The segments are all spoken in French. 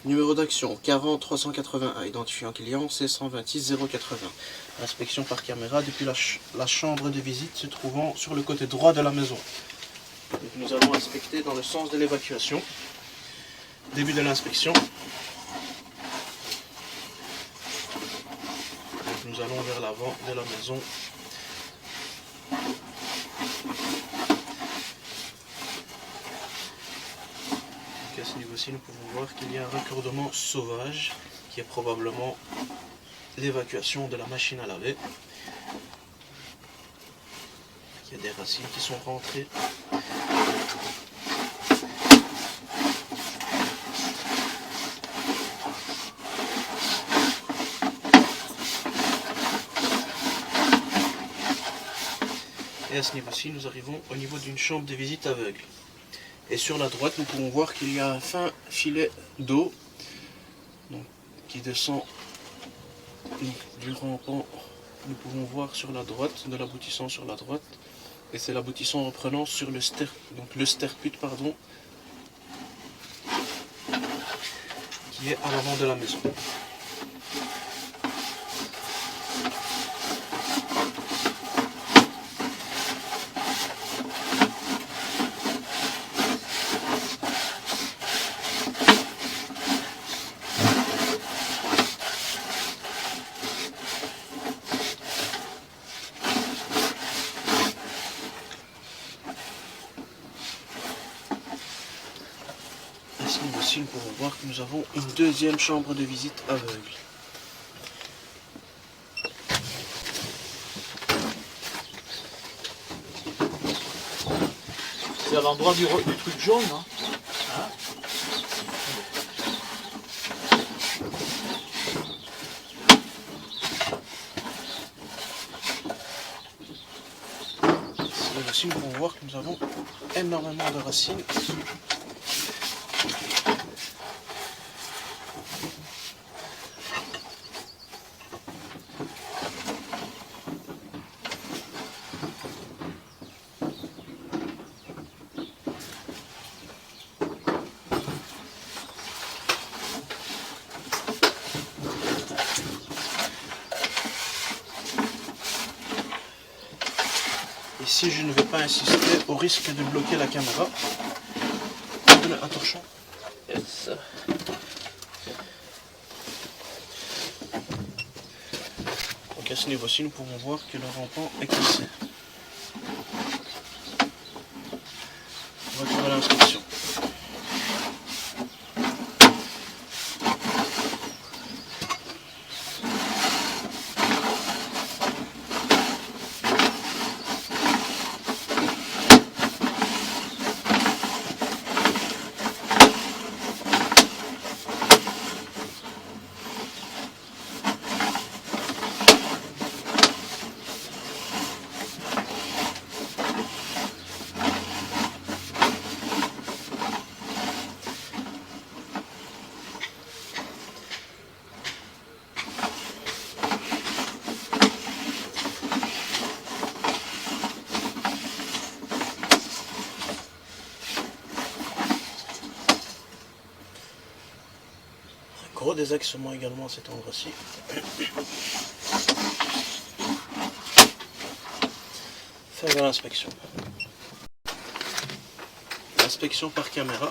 Numéro d'action 40 381, identifiant client C126 080. Inspection par caméra depuis la chambre de visite se trouvant sur le côté droit de la maison. Donc nous allons inspecter dans le sens de l'évacuation. Début de l'inspection. Nous allons vers l'avant de la maison. Donc à ce niveau-ci, nous pouvons voir qu'il y a un raccordement sauvage qui est probablement l'évacuation de la machine à laver. Il y a des racines qui sont rentrées. Et à ce niveau-ci, nous arrivons au niveau d'une chambre de visite aveugle. Et sur la droite, nous pouvons voir qu'il y a un fin filet d'eau qui descend du rampant. Nous pouvons voir sur la droite, de l'aboutissant sur la droite. Et c'est l'aboutissant reprenant sur le sterput, qui est à l'avant de la maison. Ici, nous pouvons voir que nous avons une deuxième chambre de visite aveugle. C'est à l'endroit du truc jaune, hein? Ici, nous pouvons voir que nous avons énormément de racines. Ici, je ne vais pas insister au risque de bloquer la caméra. Attention. Yes. Donc à ce niveau-ci, nous pouvons voir que le rampant est cassé. Retour à l'inspection. Gros désaxement également à cet endroit-ci. Fin de l'inspection. Inspection par caméra.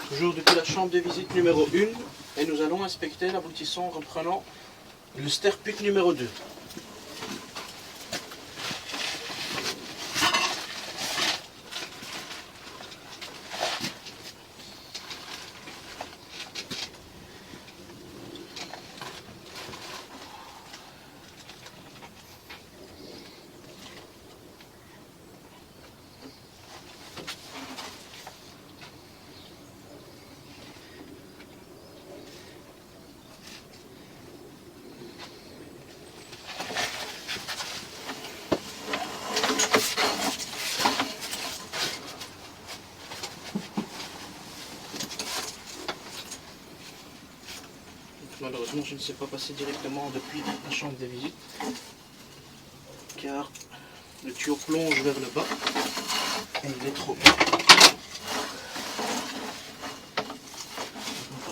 Toujours depuis la chambre de visite numéro 1. Et nous allons inspecter l'aboutissant reprenant le sterput numéro 2. Malheureusement, je ne sais pas passer directement depuis la chambre des visites, car le tuyau plonge vers le bas et il est trop bas.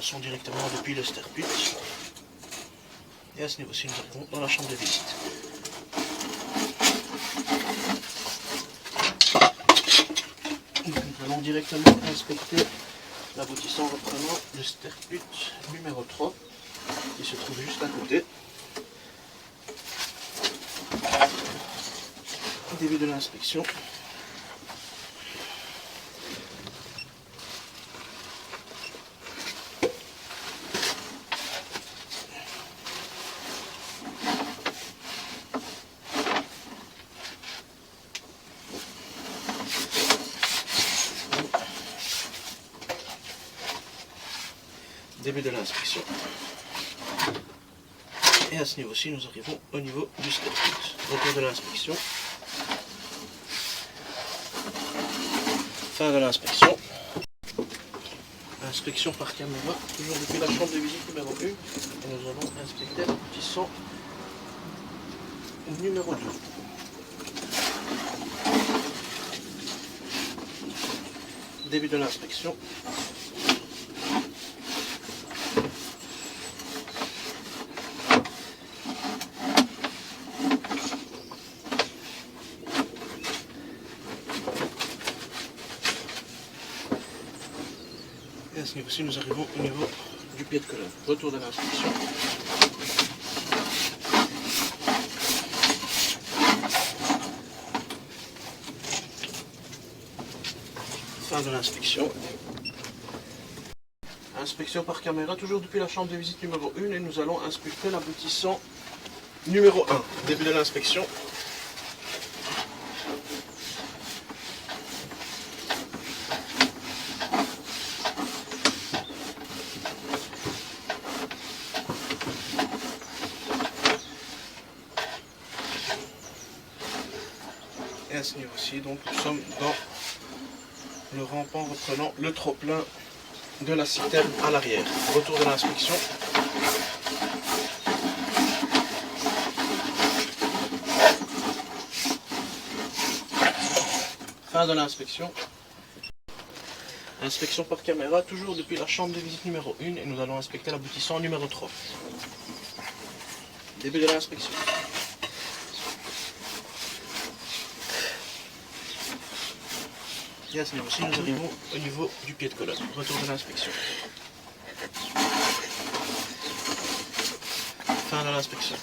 passons directement depuis le sterput. Et à ce niveau-ci, nous arrivons dans la chambre de visite. Nous allons directement inspecter l'aboutissant reprenant le sterput numéro 3 qui se trouve juste à côté. Au début de l'inspection, et à ce niveau-ci nous arrivons au niveau du sterput. Retour de l'inspection, fin de l'inspection, inspection par caméra, toujours depuis la chambre de visite numéro 1, et nous allons inspecter l'aboutissant numéro 2. Début de l'inspection. Et à ce niveau-ci, nous arrivons au niveau du pied de colonne. Retour de l'inspection. Fin de l'inspection. Inspection par caméra, toujours depuis la chambre de visite numéro 1, et nous allons inspecter l'aboutissant numéro 1. Début de l'inspection. Et à ce niveau-ci, donc nous sommes dans le rampant reprenant le trop-plein de la citerne à l'arrière. Retour de l'inspection. Fin de l'inspection. Inspection par caméra, toujours depuis la chambre de visite numéro 1, et nous allons inspecter l'aboutissant numéro 3. Début de l'inspection. Et à ce niveau-ci, nous arrivons au niveau du pied de colonne. Retour de l'inspection. Fin de l'inspection.